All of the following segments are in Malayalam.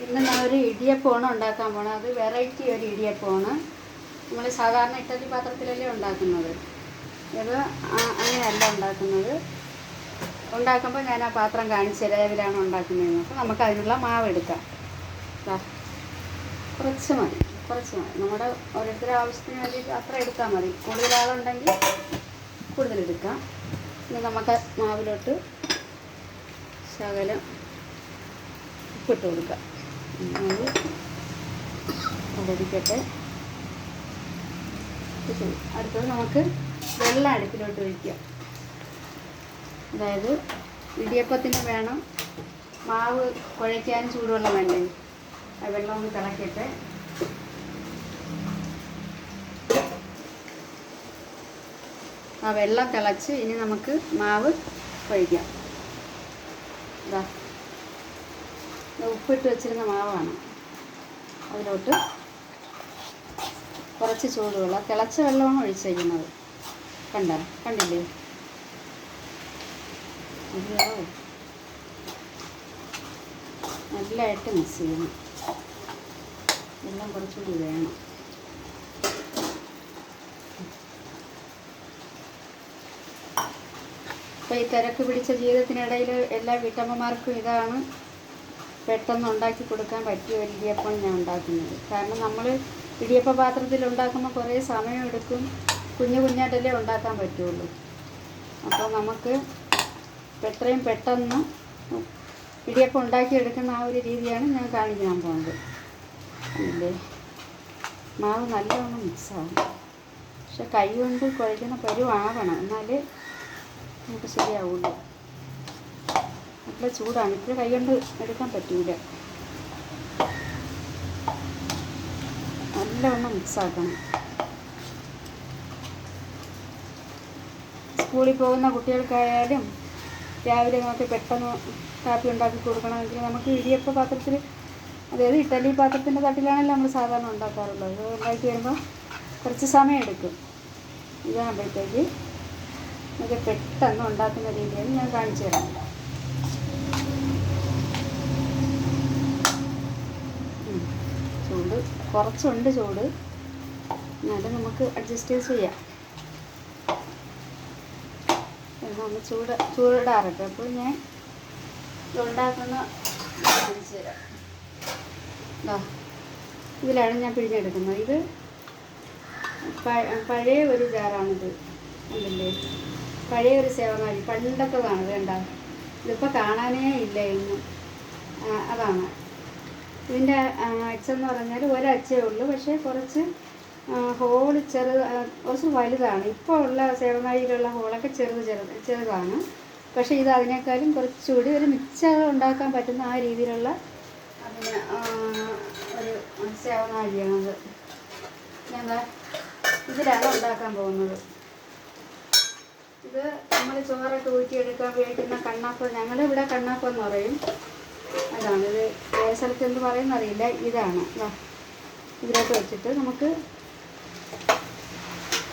ഇന്ന് ഞാനൊരു ഇടിയപ്പമാണ് ഉണ്ടാക്കാൻ പോണത്. അത് വെറൈറ്റി ഒരു ഇടിയപ്പമാണ്. നമ്മൾ സാധാരണ ഇഡ്ഡലി പാത്രത്തിലല്ലേ ഉണ്ടാക്കുന്നത്. ഇത് അങ്ങനെയല്ല ഉണ്ടാക്കുന്നത്. ഉണ്ടാക്കുമ്പോൾ ഞാൻ ആ പാത്രം കാണിച്ചു തരാം ഏതിലാണ് ഉണ്ടാക്കുന്നതെന്ന്. അപ്പോൾ നമുക്ക് അതിനുള്ള മാവ് എടുക്കാം. കുറച്ച് മതി. നമ്മുടെ ഓരോരുത്തരുടെ ആവശ്യത്തിന് വേണ്ടി അത്ര എടുത്താൽ മതി. കൂടുതൽ ആളുണ്ടെങ്കിൽ കൂടുതലെടുക്കാം. ഇനി നമുക്ക് മാവിലോട്ട് ശകലം ഉപ്പിട്ട് കൊടുക്കാം. അത് ഇരിക്കട്ടെ. അടുത്തത് നമുക്ക് വെള്ളം അടുപ്പിലോട്ട് ഒഴിക്കാം. അതായത് ഇടിയപ്പത്തിന് വേണം മാവ് കുഴയ്ക്കാൻ ചൂടുവെള്ളം വേണ്ടേ. ആ വെള്ളം ഒന്ന് തിളക്കട്ടെ. ആ വെള്ളം തിളച്ച് ഇനി നമുക്ക് മാവ് കുഴയ്ക്കാം. ഉപ്പിട്ട് വെച്ചിരുന്ന മാവാണ്. അതിലോട്ട് കുറച്ച് ചൂടുവെള്ളം, തിളച്ച വെള്ളമാണ് ഒഴിച്ചേക്കുന്നത്. കണ്ടില്ലേ? നല്ലതായിട്ട് മിക്സ് ചെയ്യണം. വെള്ളം കുറച്ചുകൂടി വേണം. ഇപ്പോൾ ഈ തിരക്ക് പിടിച്ച ജീവിതത്തിനിടയിൽ എല്ലാ വീട്ടമ്മമാർക്കും ഇതാണ് പെട്ടെന്ന് ഉണ്ടാക്കി കൊടുക്കാൻ പറ്റിയ ഒരു ഇടിയപ്പം ഞാൻ ഉണ്ടാക്കുന്നത്. കാരണം നമ്മൾ ഇടിയപ്പ പാത്രത്തിൽ ഉണ്ടാക്കുമ്പോൾ കുറേ സമയമെടുക്കും. കുഞ്ഞായിട്ടല്ലേ ഉണ്ടാക്കാൻ പറ്റുള്ളൂ. അപ്പോൾ നമുക്ക് എത്രയും പെട്ടെന്ന് ഇടിയപ്പം ഉണ്ടാക്കിയെടുക്കുന്ന ആ ഒരു രീതിയാണ് ഞാൻ കാണിക്കാൻ പോകുന്നത്. അല്ലേ, മാവ് നല്ലവണ്ണം മിക്സാകും. പക്ഷെ കൈ കൊണ്ട് കുഴയ്ക്കുന്ന പരുവാകണം, എന്നാലേ നമുക്ക് ശരിയാവുള്ളൂ. നല്ല ചൂടാണ്. ഇപ്പോൾ കൈ കൊണ്ട് എടുക്കാൻ പറ്റില്ല. നല്ലവണ്ണം മിക്സാക്കണം. സ്കൂളിൽ പോകുന്ന കുട്ടികൾക്കായാലും രാവിലെ നമുക്ക് പെട്ടെന്ന് കാപ്പി ഉണ്ടാക്കി കൊടുക്കണമെങ്കിൽ നമുക്ക് ഇടിയപ്പ പാത്രത്തിൽ, അതായത് ഇഡ്ഡലി പാത്രത്തിൻ്റെ തട്ടിലാണല്ലോ നമ്മൾ സാധാരണ ഉണ്ടാക്കാറുള്ളത്. അത് ഉണ്ടാക്കി വരുമ്പോൾ കുറച്ച് സമയം എടുക്കും. ഇതാകുമ്പോഴത്തേക്ക് നമുക്ക് പെട്ടെന്ന് ഉണ്ടാക്കുന്ന രീതിയാണ് ഞാൻ കാണിച്ചു തരാം. ചൂട് കുറച്ചുണ്ട്. ചൂട് എന്നാലും നമുക്ക് അഡ്ജസ്റ്റ് ചെയ്ത് ചെയ്യാം. ഒന്ന് ചൂടാറട്ടെ. അപ്പോൾ ഞാൻ ഉണ്ടാക്കുന്ന കാണിച്ചു തരാം. ഇതിലാണ് ഞാൻ പിഴിഞ്ഞെടുക്കുന്നത്. ഇത് പഴയ ഒരു ജാറാണിത്. ഉണ്ടല്ലേ, പഴയ ഒരു സേവനാഴി, പണ്ടത്തതാണ്. വേണ്ട, ഇതിപ്പോൾ കാണാനേ ഇല്ല എന്നും. അതാണ് ഇതിൻ്റെ അച്ചെന്ന് പറഞ്ഞാൽ ഒരച്ചേ ഉള്ളൂ. പക്ഷേ കുറച്ച് ഹോള് കുറച്ച് വലുതാണ്. ഇപ്പോൾ ഉള്ള സേവനാഴിയിലുള്ള ഹോളൊക്കെ ചെറുതാണ്. പക്ഷേ ഇത് അതിനേക്കാളും കുറച്ചുകൂടി ഒരു മിക്സർ ഉണ്ടാക്കാൻ പറ്റുന്ന ആ രീതിയിലുള്ള അതിന് ഒരു സേവനാഴിയാണത്. ഞങ്ങൾ ഇതിലാണ് ഉണ്ടാക്കാൻ പോകുന്നത്. ഇത് നമ്മൾ ചോറൊക്കെ ഊറ്റിയെടുക്കാൻ ഉപയോഗിക്കുന്ന കണ്ണാപ്പം, ഞങ്ങളിവിടെ കണ്ണാപ്പം എന്ന് പറയും. അതാണ് ഇത്. ഏത് സ്ഥലത്ത് എന്ത് പറയുന്ന അറിയില്ല. ഇതാണ് ഇതിലോട്ട് വെച്ചിട്ട് നമുക്ക്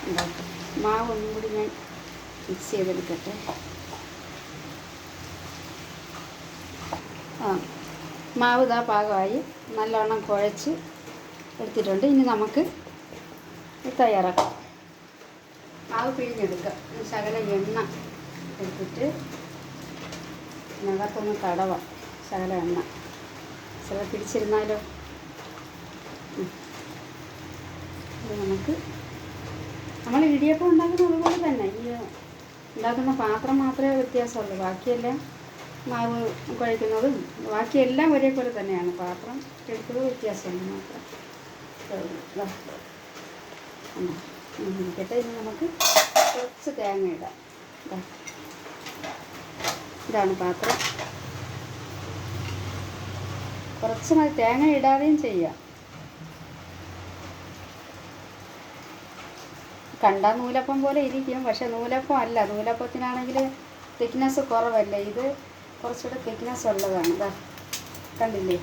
ഉണ്ടാക്കാം. മാവ് ഒന്നും കൂടി ഞാൻ മിക്സ് ചെയ്തെടുക്കട്ടെ. മാവ് ഇതാ പാകമായി നല്ലവണ്ണം കുഴച്ച് എടുത്തിട്ടുണ്ട്. ഇനി നമുക്ക് തയ്യാറാക്കാം. മാവ് പിഴിഞ്ഞെടുക്കാം. ശകലം എണ്ണ എടുത്തിട്ട് ഇതിനകത്തൊന്ന് തടവാം. ശകലം എണ്ണ പിടിച്ചിരുന്നാലോ. നമുക്ക് നമ്മൾ ഇടിയപ്പം ഉണ്ടാക്കുന്നത് പോലെ തന്നെ ഈ ഉണ്ടാക്കുന്ന പാത്രം മാത്രമേ വ്യത്യാസമുള്ളൂ. ബാക്കിയെല്ലാം മാവ് കുഴയ്ക്കുന്നതും ബാക്കിയെല്ലാം ഒരേപോലെ തന്നെയാണ്. പാത്രം എടുക്കുന്നത് വ്യത്യാസമുണ്ട് മാത്രം. ഇരിക്കട്ടെ. ഇനി നമുക്ക് കുറച്ച് തേങ്ങ ഇടാം. ഇതാണ് പാത്രം. കുറച്ച് മതി. തേങ്ങ ഇടാതെയും ചെയ്യാം. കണ്ടാൽ നൂലപ്പം പോലെ ഇരിക്കും, പക്ഷെ നൂലപ്പം അല്ല. നൂലപ്പത്തിനാണെങ്കിൽ തിക്നെസ് കുറവല്ലേ. ഇത് കുറച്ചുകൂടെ തിക്നെസ് ഉള്ളതാണ്. കണ്ടില്ലേ?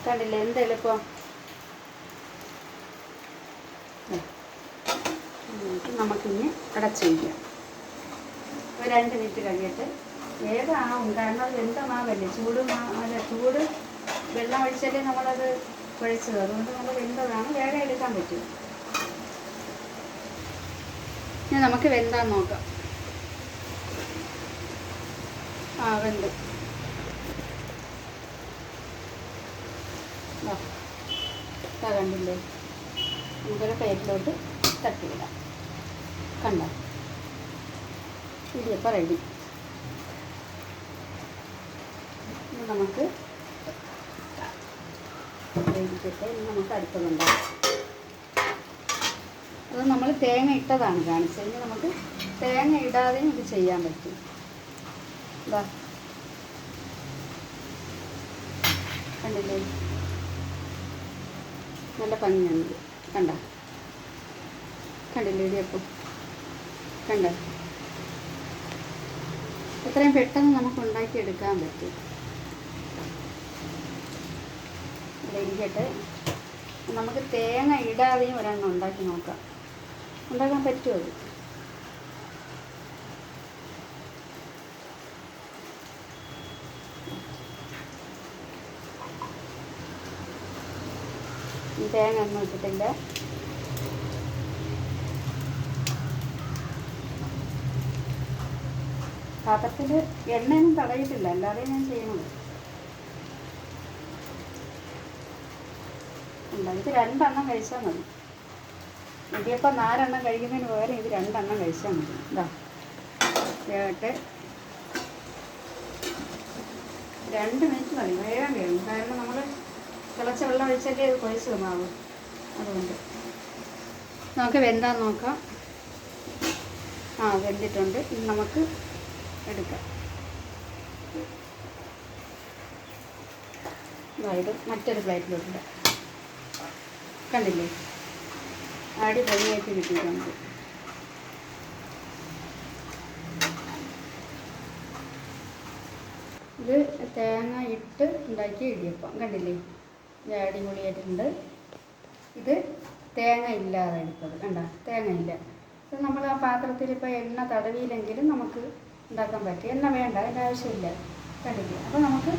കണ്ടില്ലേ എന്ത് എളുപ്പം. നമുക്കിനി അടച്ച് വയ്ക്കാം. ഒരു 2 മിനിറ്റ് കഴിയട്ടെ. വേഗമാവും, കാരണം അത് വെന്ത മാവല്ലേ. ചൂട് വെള്ളം ഒഴിച്ചാലേ നമ്മളത് കുഴച്ചത്. അതുകൊണ്ട് നമ്മൾ വെന്തതാണ്, വേഗം എടുക്കാൻ പറ്റും. ഇനി നമുക്ക് വെന്താൻ നോക്കാം. വെന്ത്. കണ്ടില്ലേ, നമുക്കൊരു പ്ലേറ്റിലോട്ട് തട്ടിയിടാം. കണ്ടോ, ഇടിയപ്പം റെഡി. നമുക്ക് വേവിക്കട്ടെ. നമുക്ക് അടുത്തതുണ്ടാകും. അത് നമ്മൾ തേങ്ങ ഇട്ടതാണ് കാണിച്ചത്. ഇനി നമുക്ക് തേങ്ങ ഇടാതെയും ഇത് ചെയ്യാൻ പറ്റും. ഇതാ കണ്ടില്ലേ, നല്ല ഭംഗിയുണ്ട്. കണ്ടില്ലേ ഇടിയപ്പം, എത്രയും പെട്ടെന്ന് നമുക്ക് ഉണ്ടാക്കിയെടുക്കാൻ പറ്റും. ഇരിക്കട്ടെ, നമുക്ക് തേങ്ങ ഇടാതെയും ഒരെണ്ണം ഉണ്ടാക്കി നോക്കാം. ഉണ്ടാക്കാൻ പറ്റുമോ അത്? തേങ്ങ ഒന്നും ഇട്ടിട്ടില്ല. പാത്രത്തിൽ എണ്ണയൊന്നും തടയിട്ടില്ല, അല്ലാതെ ഞാൻ ചെയ്യണത്. ഇത് 2 എണ്ണം കഴിച്ചാൽ മതി. ഇടിയപ്പം 4 എണ്ണം കഴിക്കുന്നതിന് പകരം ഇത് 2 എണ്ണം കഴിച്ചാൽ മതി. ഇതാ വേഗട്ടെ. 2 മിനിറ്റ് മതി, വേഗം വേണം. കാരണം നമ്മൾ തിളച്ച വെള്ളം ഒഴിച്ചല്ലേ ഇത് കുഴച്ച് മാവും. അതുകൊണ്ട് നമുക്ക് വെന്താൻ നോക്കാം. വെന്തിട്ടുണ്ട്. ഇനി നമുക്ക് എടുക്കാം. ഇത് മറ്റൊരു പ്ലേറ്റിലോട്ട് കണ്ടില്ലേ, അടിപൊളിയായിട്ട് കിട്ടിയിട്ടുണ്ട്. ഇത് തേങ്ങ ഇട്ട് ഉണ്ടാക്കിയ ഇടിയപ്പം കണ്ടില്ലേ, ഇത് അടിപൊളിയായിട്ടുണ്ട്. ഇത് തേങ്ങ ഇല്ലാതെ എടുത്തത്, തേങ്ങ ഇല്ല. ഇത് നമ്മൾ ആ പാത്രത്തിൽ ഇപ്പോൾ എണ്ണ തടവിയില്ലെങ്കിലും നമുക്ക് ഉണ്ടാക്കാൻ പറ്റും. എണ്ണ വേണ്ട, അതിൻ്റെ ആവശ്യമില്ല. കണ്ടില്ലേ, അപ്പോൾ നമുക്ക്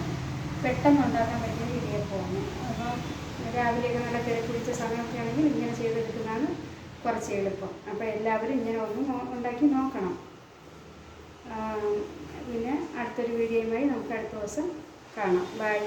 പെട്ടെന്ന് ഉണ്ടാക്കാൻ പറ്റിയ ഇടിയപ്പമാണ്. അപ്പോൾ രാവിലെയൊക്കെ നല്ല തിരക്ക് പിടിച്ച സമയമൊക്കെ ആണെങ്കിൽ ഇങ്ങനെ ചെയ്തെടുക്കുന്നതാണ് കുറച്ച് എളുപ്പം. അപ്പോൾ എല്ലാവരും ഇങ്ങനെ ഒന്ന് ഉണ്ടാക്കി നോക്കണം. പിന്നെ അടുത്തൊരു വീഡിയോയുമായി നമുക്ക് അടുത്ത ദിവസം കാണാം. ബൈ.